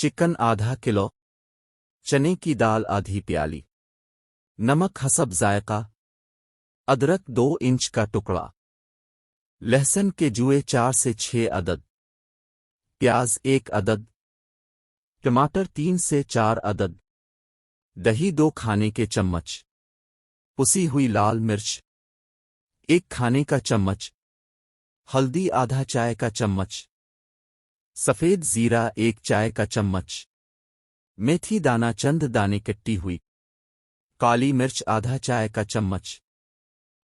Chicken आधा kilo, चने की दाल आधी प्याली, नमक हसब जायका, अदरक 2 इंच का टुकड़ा, लहसुन के जुए 4 से 6 अदद, प्याज 1 अदद, टमाटर 3 से 4 अदद, दही 2 खाने के चम्मच, पुसी हुई लाल मिर्च 1 खाने का चम्मच, हल्दी आधा चाय का चम्मच, सफेद जीरा 1 चाय का चम्मच, मेथी दाना चंद दाने कट्टी हुई, काली मिर्च आधा चाय का चम्मच,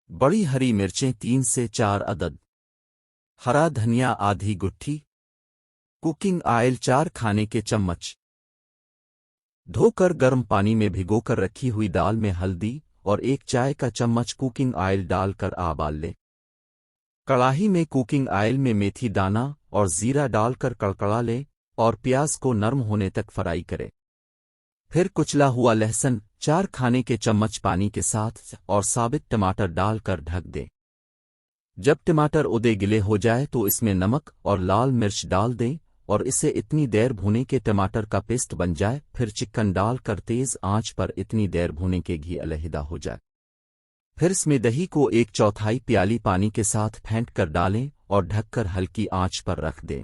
बड़ी हरी मिर्चें 3 से 4 अदद, हरा धनिया आधी गुट्ठी, कुकिंग ऑयल 4 खाने के चम्मच। धोकर गर्म पानी में भिगोकर रखी हुई दाल में हल्दी और 1 चाय का चम्मच कुकिंग ऑयल डालकर आबाल लें। कड़ाही में कुकिंग ऑयल में मेथी दाना और जीरा डालकर कड़कड़ा लें और प्याज को नरम होने तक फ्राई करें। फिर कुचला हुआ लहसुन 4 खाने के चम्मच पानी के साथ और साबित टमाटर डालकर ढक दें। जब टमाटर उदे गिले हो जाए तो इसमें नमक और लाल मिर्च डाल दें और इसे इतनी देर भूनें कि टमाटर का पेस्ट बन जाए। फिर चिकन डालकर तेज आंच पर इतनी देर भूनें कि घी अलहदा हो जाए। फिर इसमें दही को 1/4 प्याली पानी के साथ फेंट कर डालें और ढककर हल्की आंच पर रख दें।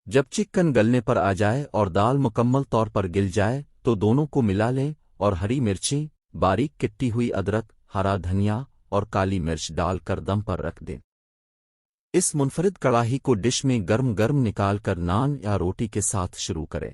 जब चिकन गलने पर आ जाए और दाल मुकम्मल तौर पर गिल जाए तो दोनों को मिला लें और हरी मिर्चें, बारीक कटी हुई अदरक, हरा धनिया और काली मिर्च डालकर दम पर रख दें। इस मुनफरिद कड़ाही को डिश में गर्म गर्म निकाल कर नान या रोटी के साथ शुरू करें।